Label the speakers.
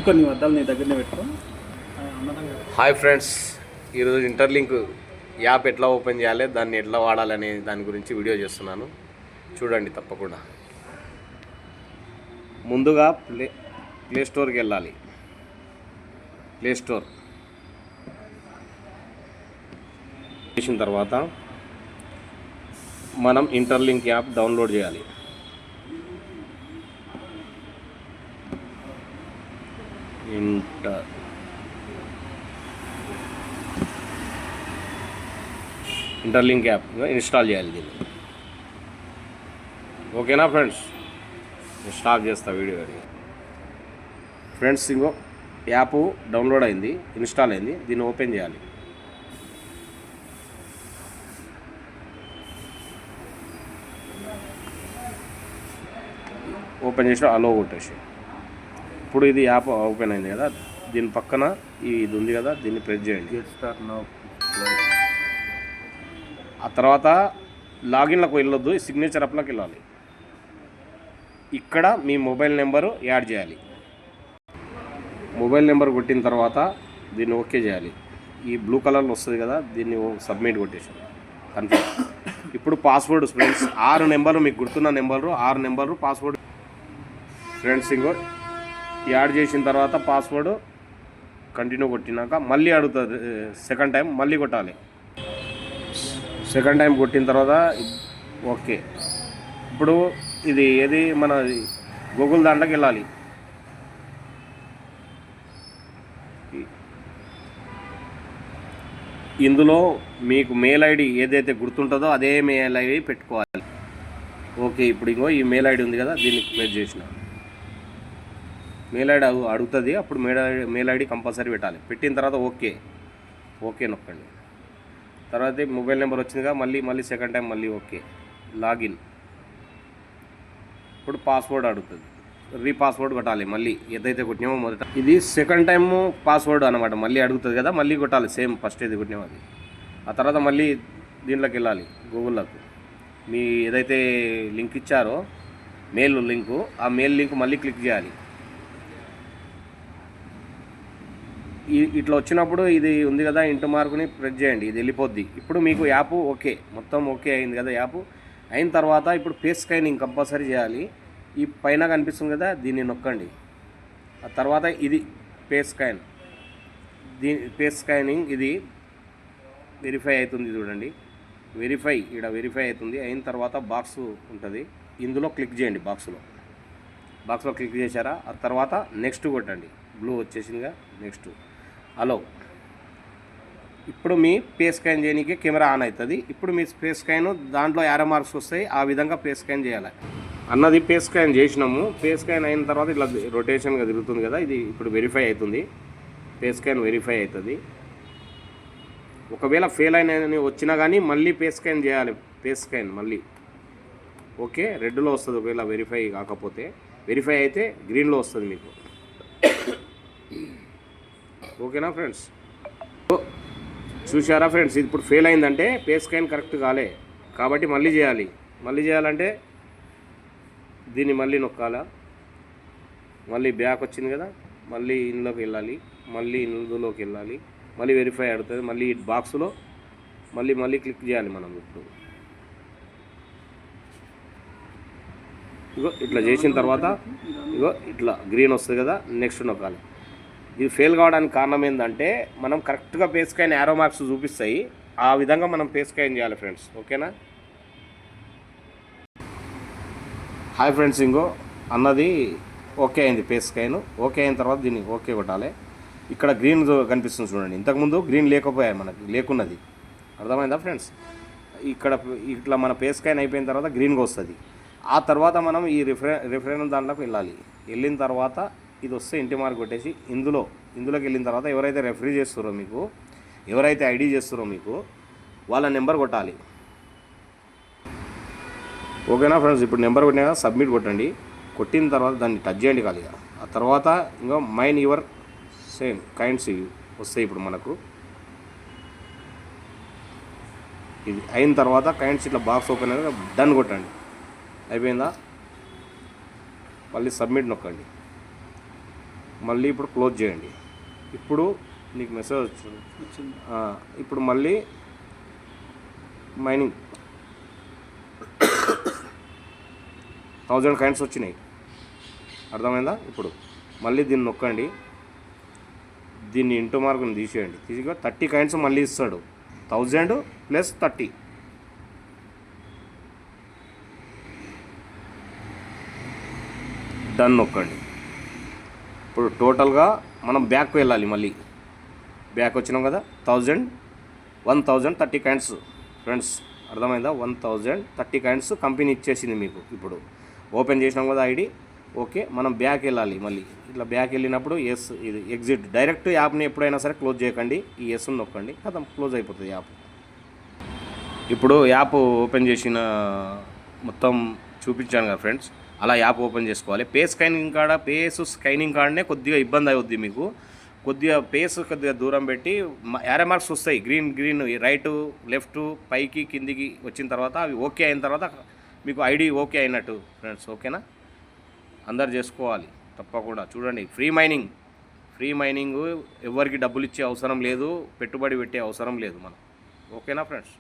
Speaker 1: పెట్టుకొని వద్దాలు నీ దగ్గరనే పెట్టుకో.
Speaker 2: హాయ్ ఫ్రెండ్స్, ఈరోజు ఇంటర్లింక్ యాప్ ఎట్లా ఓపెన్ చేయాలి, దాన్ని ఎట్లా వాడాలనే దాని గురించి వీడియో చేస్తున్నాను, చూడండి తప్పకుండా. ముందుగా ప్లే స్టోర్కి వెళ్ళాలి. ప్లే స్టోర్ చేసిన తర్వాత మనం ఇంటర్లింక్ యాప్ డౌన్లోడ్ చేయాలి. ఇంటర్లింక్ యాప్ ఇన్స్టాల్ చేయాలి దీన్ని. ఓకేనా ఫ్రెండ్స్? స్టాప్ చేస్తా వీడియో. ఫ్రెండ్స్, ఇంకో యాప్ డౌన్లోడ్ అయింది, ఇన్స్టాల్ అయింది. దీన్ని ఓపెన్ చేయాలి. ఓపెన్ చేసి అలో కొట్టేసి, ఇప్పుడు ఇది యాప్ ఓపెన్ అయింది కదా, దీని పక్కన ఇది ఉంది కదా, దీన్ని ప్రెస్ చేయండి. ఆ తర్వాత లాగిన్లకు వెళ్ళొద్దు, సిగ్నేచర్ అప్లోకి వెళ్ళాలి. ఇక్కడ మీ మొబైల్ నెంబరు యాడ్ చేయాలి. మొబైల్ నెంబర్ కొట్టిన తర్వాత దీన్ని ఓకే చేయాలి. ఈ బ్లూ కలర్లో వస్తుంది కదా, దీన్ని సబ్మిట్ కొట్టేసి కన్ఫర్మ్. ఇప్పుడు పాస్వర్డ్ ఫ్రెండ్స్, 6 నెంబర్లు మీకు గుర్తున్న నెంబరు, 6 నెంబర్లు పాస్వర్డ్ ఫ్రెండ్స్. ఇంకో యాడ్ చేసిన తర్వాత పాస్వర్డ్ కంటిన్యూ కొట్టినాక మళ్ళీ అడుగుతుంది సెకండ్ టైం, మళ్ళీ కొట్టాలి. సెకండ్ టైం కొట్టిన తర్వాత ఓకే. ఇప్పుడు ఇది ఏది మన గూగుల్ దాంట్లోకి వెళ్ళాలి. ఇందులో మీకు మెయిల్ ఐడి ఏదైతే గుర్తుంటుందో అదే మెయిల్ ఐడి పెట్టుకోవాలి. ఓకే, ఇప్పుడు ఇంకో ఈ మెయిల్ ఐడి ఉంది కదా, దీన్ని క్లిక్ చేసిన మెయిల్ ఐడి అడుగుతుంది. అప్పుడు మెయిల్ ఐడి కంపల్సరీ పెట్టాలి. పెట్టిన తర్వాత ఓకే నొక్కండి. తర్వాత మొబైల్ నెంబర్ వచ్చిందిగా, మళ్ళీ సెకండ్ టైం మళ్ళీ ఓకే, లాగిన్. ఇప్పుడు పాస్వర్డ్ అడుగుతుంది, రీపాస్వర్డ్ కొట్టాలి. మళ్ళీ ఏదైతే కొట్టినామో మొదట, ఇది సెకండ్ టైము పాస్వర్డ్ అనమాట. మళ్ళీ అడుగుతుంది కదా, మళ్ళీ కొట్టాలి సేమ్ ఫస్ట్ ఏది కొట్టినామో అది. ఆ తర్వాత మళ్ళీ దీంట్లోకి వెళ్ళాలి, గూగుల్లోకి. మీ ఏదైతే లింక్ ఇచ్చారో మెయిల్ లింకు, ఆ మెయిల్ లింక్ మళ్ళీ క్లిక్ చేయాలి. ఇట్లా వచ్చినప్పుడు ఇది ఉంది కదా, ఇంటూ మార్కుని ప్రెస్ చేయండి, ఇది వెళ్ళిపోద్ది. ఇప్పుడు మీకు యాప్ ఓకే, మొత్తం ఓకే అయింది కదా యాప్. అయిన తర్వాత ఇప్పుడు ఫేస్ స్కానింగ్ కంపల్సరీ చేయాలి. ఈ పైన కనిపిస్తుంది కదా, దీన్ని నొక్కండి. ఆ తర్వాత ఇది ఫేస్ స్కాన్, ఫేస్ స్కానింగ్ ఇది వెరిఫై అవుతుంది చూడండి. ఇక్కడ వెరిఫై అవుతుంది. అయిన తర్వాత బాక్స్ ఉంటుంది, ఇందులో క్లిక్ చేయండి. బాక్స్లో క్లిక్ చేశారా? ఆ తర్వాత నెక్స్ట్ కొట్టండి. బ్లూ వచ్చేసిందిగా, నెక్స్ట్ అలో. ఇప్పుడు మీ ఫేస్ స్కాన్ చేయడానికి కెమెరా ఆన్ అవుతుంది. ఇప్పుడు మీ ఫేస్ స్కాన్ దాంట్లో యారో మార్క్స్ వస్తాయి, ఆ విధంగా ఫేస్ స్కాన్ చేయాలి అన్నది. ఫేస్ స్కాన్ చేసినాము. ఫేస్ స్కాన్ అయిన తర్వాత ఇట్లా రొటేషన్గా తిరుగుతుంది కదా, ఇది ఇప్పుడు వెరిఫై అవుతుంది. ఫేస్ స్కాన్ వెరిఫై అవుతుంది. ఒకవేళ ఫెయిల్ అయిన వచ్చినా కానీ మళ్ళీ ఫేస్ స్కాన్ చేయాలి. ఫేస్ స్కాన్ మళ్ళీ ఓకే, రెడ్లో వస్తుంది. ఒకవేళ వెరిఫై కాకపోతే, వెరిఫై అయితే గ్రీన్లో వస్తుంది మీకు. ఓకేనా ఫ్రెండ్స్? చూసారా ఫ్రెండ్స్, ఇది ఇప్పుడు ఫెయిల్ అయిందంటే ఫేస్ స్కాన్ కరెక్ట్ కాలే కాబట్టి మళ్ళీ చేయాలంటే దీన్ని మళ్ళీ నొక్కాలా. మళ్ళీ బ్యాక్ వచ్చింది కదా, మళ్ళీ ఇందులోకి వెళ్ళాలి. మళ్ళీ వెరిఫై అడుగుతుంది. మళ్ళీ బాక్స్లో మళ్ళీ క్లిక్ చేయాలి మనం. ఇప్పుడు ఇట్లా చేసిన తర్వాత ఇట్లా గ్రీన్ వస్తుంది కదా, నెక్స్ట్ నొక్కాలి. ఇది ఫెయిల్ కావడానికి కారణం ఏంటంటే మనం కరెక్ట్గా ఫేస్ స్కాన్ యారో మార్క్స్ చూపిస్తాయి, ఆ విధంగా మనం ఫేస్ స్కాన్ చేయాలి ఫ్రెండ్స్. ఓకేనా? హాయ్ ఫ్రెండ్స్, ఇంకో అన్నది ఓకే అయింది. ఫేస్ స్కాన్ ఓకే అయిన తర్వాత దీన్ని ఓకే కొట్టాలి. ఇక్కడ గ్రీన్ కనిపిస్తుంది చూడండి. ఇంతకుముందు గ్రీన్ లేకున్నది. అర్థమైందా ఫ్రెండ్స్? ఇట్లా మన ఫేస్ స్కాన్ అయిపోయిన తర్వాత గ్రీన్గా వస్తుంది. ఆ తర్వాత మనం ఈ రిఫరెన్స్ దాంట్లోకి వెళ్ళిన తర్వాత ఇది వస్తే ఇంటి మార్క్ కొట్టేసి ఇందులోకి వెళ్ళిన తర్వాత ఎవరైతే రెఫరీ చేస్తారో మీకు, ఎవరైతే ఐడి చేస్తారో మీకు, వాళ్ళ నెంబర్ కొట్టాలి. ఓకేనా ఫ్రెండ్స్? ఇప్పుడు నెంబర్ కొట్టినా సబ్మిట్ కొట్టండి. కొట్టిన తర్వాత దాన్ని టచ్ చేయండి ఖాళీగా. ఆ తర్వాత ఇంకా మైన్ యువర్ సేమ్ కైండ్స్ వస్తాయి. ఇప్పుడు మనకు ఇది అయిన తర్వాత కైండ్స్ ఇట్లా బాక్స్ ఓపెన్ అయ్యాక డన్ కొట్టండి. అయిపోయిందా? మళ్ళీ సబ్మిట్ నొక్కండి. మళ్ళీ ఇప్పుడు క్లోజ్ చేయండి. ఇప్పుడు నీకు మెసేజ్ వచ్చింది. ఇప్పుడు మళ్ళీ మైనింగ్ 1000 కాయిన్స్ వచ్చినాయి. అర్థమైందా? ఇప్పుడు మళ్ళీ దీన్ని నొక్కండి, దీన్ని ఇంటూ మార్కుని తీసేయండి. తీసిగా 30 కాయిన్స్ మళ్ళీ ఇస్తాడు. 1000 + 30. డన్ నొక్కండి. ఇప్పుడు టోటల్గా మనం బ్యాక్ వెళ్ళాలి. మళ్ళీ బ్యాక్ వచ్చినాం కదా. 1030 కాయిన్స్ ఫ్రెండ్స్, అర్థమైందా? 1030 కాయిన్స్ కంపెనీ ఇచ్చేసింది మీకు. ఇప్పుడు ఓపెన్ చేసినాం కదా ఐడి. ఓకే, మనం బ్యాక్ వెళ్ళాలి. మళ్ళీ ఇట్లా బ్యాక్ వెళ్ళినప్పుడు ఎస్, ఇది ఎగ్జిట్. డైరెక్ట్ యాప్ని ఎప్పుడైనా సరే క్లోజ్ చేయకండి, ఈ ఎస్ నొక్కండి, కదా క్లోజ్ అయిపోతుంది యాప్. ఇప్పుడు యాప్ ఓపెన్ చేసిన మొత్తం చూపించాను కదా ఫ్రెండ్స్, అలా యాప్ ఓపెన్ చేసుకోవాలి. పేస్ స్కైనింగ్ కార్డ్నే కొద్దిగా ఇబ్బంది అవుద్ది మీకు. కొద్దిగా దూరం పెట్టి యారో మార్క్స్ వస్తాయి, గ్రీన్ రైటు లెఫ్ట్ పైకి కిందికి వచ్చిన తర్వాత అవి ఓకే అయిన తర్వాత మీకు ఐడి ఓకే అయినట్టు ఫ్రెండ్స్. ఓకేనా? అందరు చేసుకోవాలి తప్పకుండా. చూడండి, ఫ్రీ మైనింగ్ ఎవరికి డబ్బులు ఇచ్చే అవసరం లేదు, పెట్టుబడి పెట్టే అవసరం లేదు మనం. ఓకేనా ఫ్రెండ్స్?